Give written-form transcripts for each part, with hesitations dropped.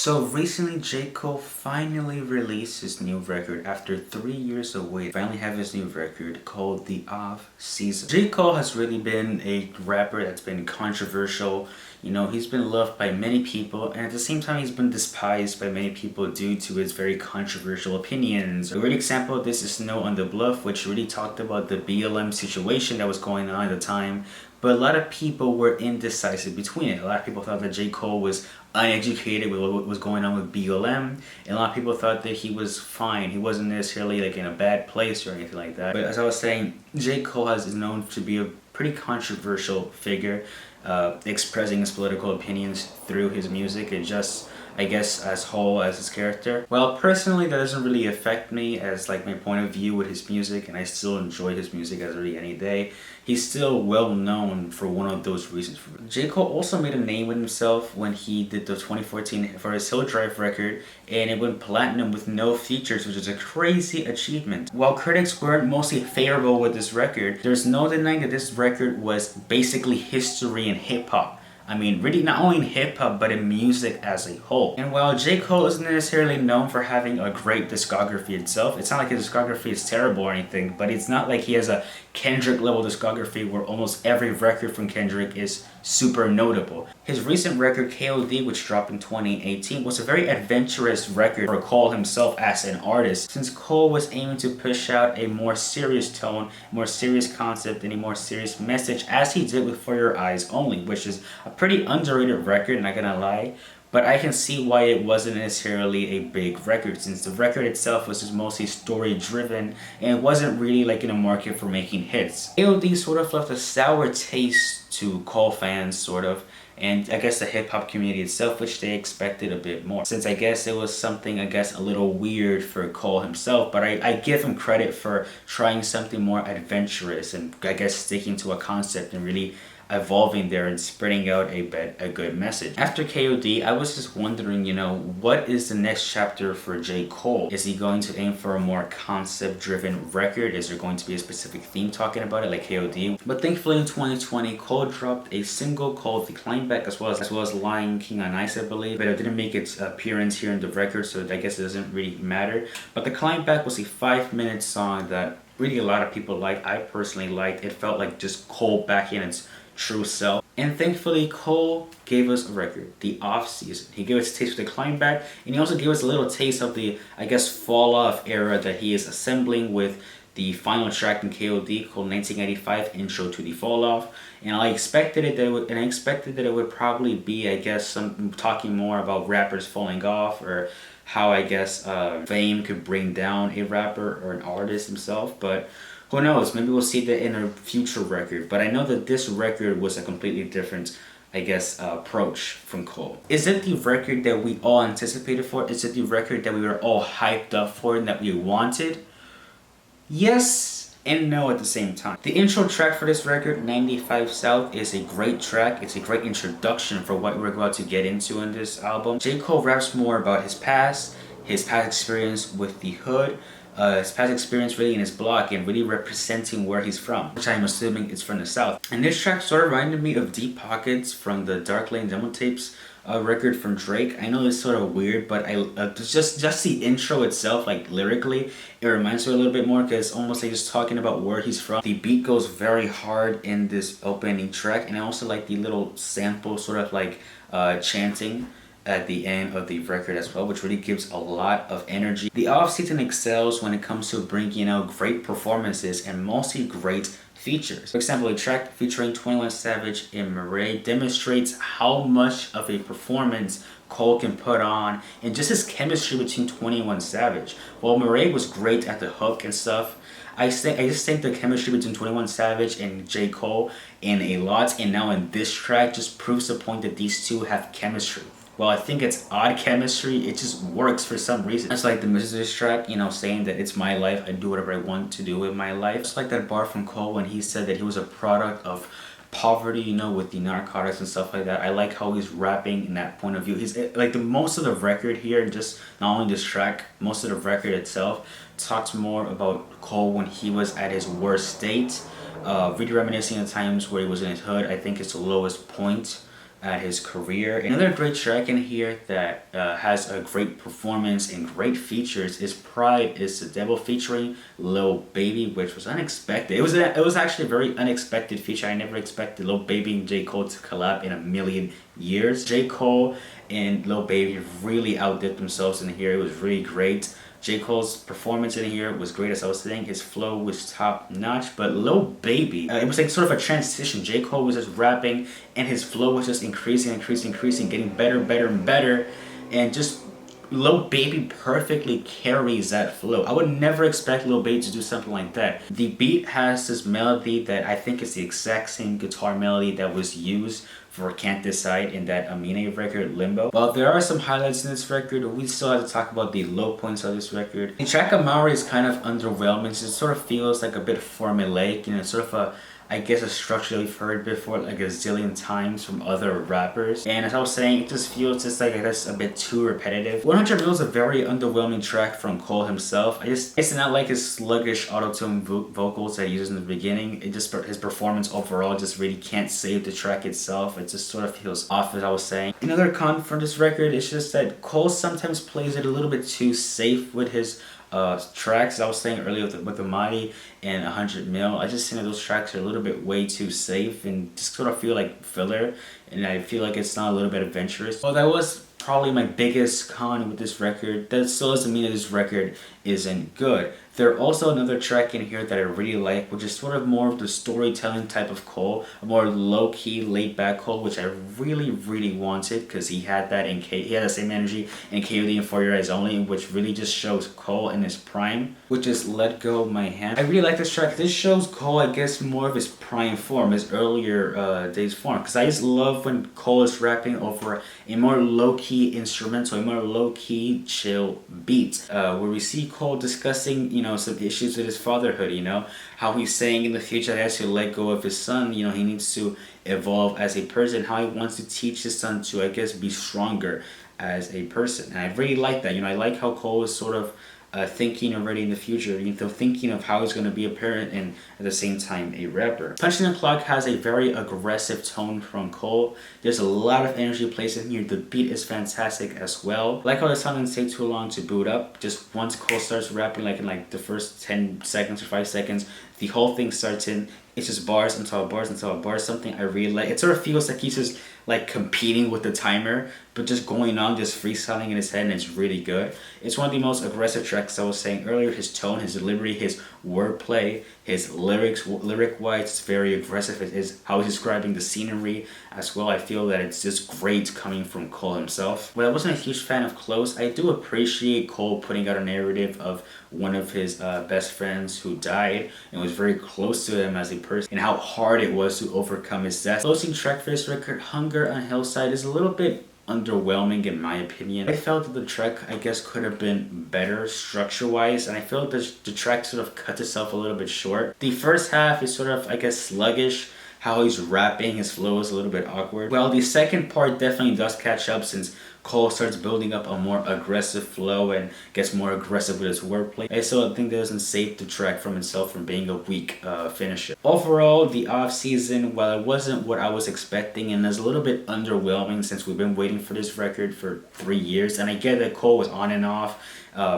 So recently, J. Cole finally released his new record after 3 years of wait. Finally have his new record called The Off-Season. J. Cole has really been a rapper that's been controversial. You know, he's been loved by many people, and at the same time he's been despised by many people due to his very controversial opinions. A great example of this is Snow on the Bluff, which really talked about the BLM situation that was going on at the time. But a lot of people were indecisive between it. A lot of people thought that J. Cole was uneducated with what was going on with BLM, and a lot of people thought that he was fine. He wasn't necessarily like in a bad place or anything like that. But as I was saying, J. Cole is known to be a pretty controversial figure, expressing his political opinions through his music and just, I guess, as whole as his character. Well, personally, that doesn't really affect me as like my point of view with his music, and I still enjoy his music as really any day. He's still well known for one of those reasons. J. Cole also made a name with himself when he did the 2014 for his Hill Drive record, and it went platinum with no features, which is a crazy achievement. While critics weren't mostly favorable with this record, there's no denying that this record was basically history in hip-hop. I mean, really not only in hip-hop, but in music as a whole. And while J. Cole isn't necessarily known for having a great discography itself, it's not like his discography is terrible or anything, but it's not like he has a Kendrick-level discography where almost every record from Kendrick is super notable. His recent record, KOD, which dropped in 2018, was a very adventurous record for Cole himself as an artist, since Cole was aiming to push out a more serious tone, more serious concept, and a more serious message, as he did with For Your Eyes Only, which is a pretty underrated record, not gonna lie. But I can see why it wasn't necessarily a big record, since the record itself was just mostly story driven and it wasn't really like in a market for making hits. KOD sort of left a sour taste to Cole fans, sort of, and I guess the hip-hop community itself, which they expected a bit more, since I guess it was something, I guess, a little weird for Cole himself. But I give him credit for trying something more adventurous and I guess sticking to a concept and really evolving there and spreading out a good message. After KOD, I was just wondering, you know, what is the next chapter for J. Cole? Is he going to aim for a more concept-driven record? Is there going to be a specific theme talking about it like KOD? But thankfully in 2020, Cole dropped a single called The Climb Back, as well as Lion King on Ice, I believe. But it didn't make its appearance here in the record, so I guess it doesn't really matter. But The Climb Back was a 5-minute song that really a lot of people liked. I personally liked. It felt like just Cole back in its true self. And thankfully, Cole gave us a record, The Off-Season. He gave us a taste of The Climb Back, and he also gave us a little taste of the, I guess, fall-off era that he is assembling with the final track in KOD called 1985, Intro to the Fall Off. And I expected that it would probably be, I guess, some talking more about rappers falling off, or how, I guess, fame could bring down a rapper or an artist himself. But who knows, maybe we'll see that in a future record. But I know that this record was a completely different, I guess, approach from Cole. Is it the record that we all anticipated for? Is it the record that we were all hyped up for and that we wanted? Yes and no at the same time. The intro track for this record, 95 South, is a great track. It's a great introduction for what we're about to get into in this album. J. Cole raps more about his past experience with the hood, his past experience really in his block, and really representing where he's from, which I'm assuming is from the South. And this track sort of reminded me of Deep Pockets from the Dark Lane demo tapes record from Drake. I know it's sort of weird, but just the intro itself, like lyrically, it reminds me a little bit more, because it's almost like just talking about where he's from. The beat goes very hard in this opening track, and I also like the little sample sort of like chanting at the end of the record as well, which really gives a lot of energy. The Off-Season excels when it comes to bringing out great performances and mostly great features. For example, a track featuring 21 Savage and Morray demonstrates how much of a performance Cole can put on, and just his chemistry between 21 Savage. While Morray was great at the hook and stuff, I just think the chemistry between 21 Savage and J. Cole in a lot, and now in this track, just proves the point that these two have chemistry. Well, I think it's odd chemistry, it just works for some reason. It's like the Mrs. track, you know, saying that it's my life, I do whatever I want to do with my life. It's like that bar from Cole when he said that he was a product of poverty, you know, with the narcotics and stuff like that. I like how he's rapping in that point of view. He's like, the most of the record here, just not only this track, most of the record itself talks more about Cole when he was at his worst state, really reminiscing of times where he was in his hood. I think it's the lowest point at his career. Another great track in here that has a great performance and great features is Pride is the Devil featuring Lil Baby, which was unexpected. It was actually a very unexpected feature. I never expected Lil Baby and J. Cole to collab in a million years. J. Cole and Lil Baby really outdid themselves in here. It was really great. J. Cole's performance in here was great, as I was saying. His flow was top notch, but Lil Baby, it was like sort of a transition. J. Cole was just rapping and his flow was just increasing, getting better, and better. And just Lil Baby perfectly carries that flow. I would never expect Lil Baby to do something like that. The beat has this melody that I think is the exact same guitar melody that was used for Can't Decide in that Amine record, Limbo. While there are some highlights in this record, we still have to talk about the low points of this record. The track Morray is kind of underwhelming. It sort of feels like a bit formulaic, you know, sort of a, I guess, a structure we've heard before like a zillion times from other rappers. And as I was saying, it just feels just like, I guess, a bit too repetitive. 100 Real is a very underwhelming track from Cole himself. I just did not like his sluggish auto-tune vocals that he uses in the beginning. It just, his performance overall just really can't save the track itself. It just sort of feels off, as I was saying. Another con for this record is just that Cole sometimes plays it a little bit too safe with his tracks. As I was saying earlier with the Mighty and 100 Mil, I just think that those tracks are a little bit way too safe and just sort of feel like filler, and I feel like it's not a little bit adventurous. Well, that was probably my biggest con with this record. That still doesn't mean that this record isn't good. There's also another track in here that I really like, which is sort of more of the storytelling type of Cole, a more low-key, laid-back Cole, which I really wanted, because he had that in he had the same energy in KOD and For Your Eyes Only, which really just shows Cole in his prime, which is Let Go of My Hand. I really like this track. This shows Cole, I guess, more of his prime form, his earlier days form, because I just love when Cole is rapping over a more low-key instrumental, a more low-key, chill beat, where we see Cole discussing, you know, some issues with his fatherhood, you know, how he's saying in the future he has to let go of his son, you know, he needs to evolve as a person, how he wants to teach his son to, I guess, be stronger as a person. And I really like that, you know, I like how Cole is sort of thinking already in the future, you know, thinking of how he's going to be a parent and at the same time a rapper. Punching the Clock has a very aggressive tone from Cole. There's a lot of energy placed in here. The beat is fantastic as well. Like how the song doesn't take too long to boot up. Just once Cole starts rapping, like in like the first 10 seconds or 5 seconds, the whole thing starts in. It's just bars until bars until bars. Something I really like. It sort of feels like he's just like competing with the timer, but just going on, just freestyling in his head, and it's really good. It's one of the most aggressive tracks I was saying earlier. His tone, his delivery, his wordplay, his lyric-wise, it's very aggressive. It is how he's describing the scenery as well. I feel that it's just great coming from Cole himself. Well, I wasn't a huge fan of Close. I do appreciate Cole putting out a narrative of one of his best friends who died and was very close to him as a person, and how hard it was to overcome his death. Closing track for this record, Hunger on Hillside, is a little bit underwhelming in my opinion. I felt that the track, I guess, could have been better structure-wise, and I feel that the track sort of cut itself a little bit short. The first half is sort of, I guess, sluggish. How he's rapping, his flow is a little bit awkward. Well, the second part definitely does catch up since Cole starts building up a more aggressive flow and gets more aggressive with his wordplay. I still think that doesn't save the track from itself from being a weak finisher. Overall, the off-season, while it wasn't what I was expecting and is a little bit underwhelming since we've been waiting for this record for 3 years, and I get that Cole was on and off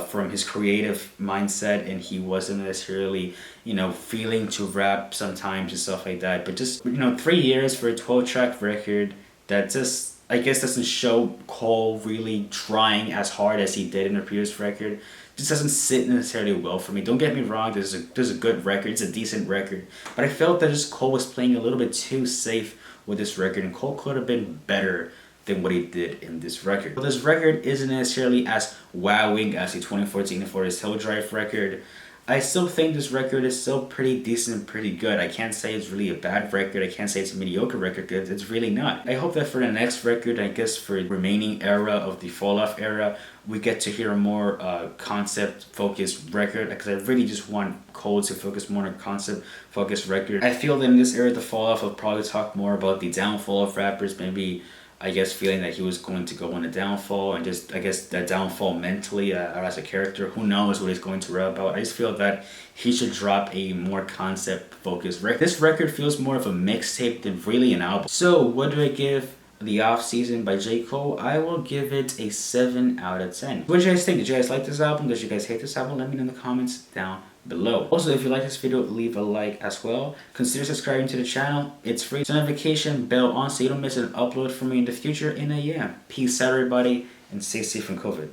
from his creative mindset, and he wasn't necessarily, you know, feeling to rap sometimes and stuff like that, but just, you know, 3 years for a 12-track record, that just, I guess, doesn't show Cole really trying as hard as he did in the previous record. Just doesn't sit necessarily well for me. Don't get me wrong, there's a good record, it's a decent record, but I felt that just Cole was playing a little bit too safe with this record, and Cole could have been better than what he did in this record. But this record isn't necessarily as wowing as the 2014 For His Hill Drive record. I still think this record is still pretty decent and pretty good. I can't say it's really a bad record. I can't say it's a mediocre record. It's really not. I hope that for the next record, I guess for the remaining era of the Fall Off era, we get to hear a more concept-focused record, because I really just want Cole to focus more on a concept-focused record. I feel that in this era, the Fall Off will probably talk more about the downfall of rappers, maybe, I guess, feeling that he was going to go on a downfall, and just, I guess, that downfall mentally or as a character. Who knows what he's going to rap about. I just feel that he should drop a more concept-focused record. This record feels more of a mixtape than really an album. So, what do I give The Off-Season by J. Cole, I will give it a 7 out of 10. What did you guys think? Did you guys like this album? Did you guys hate this album? Let me know in the comments down below. Also, if you like this video, leave a like as well. Consider subscribing to the channel. It's free. Turn notification bell on so you don't miss an upload from me in the future. And yeah, peace out everybody, and stay safe from COVID.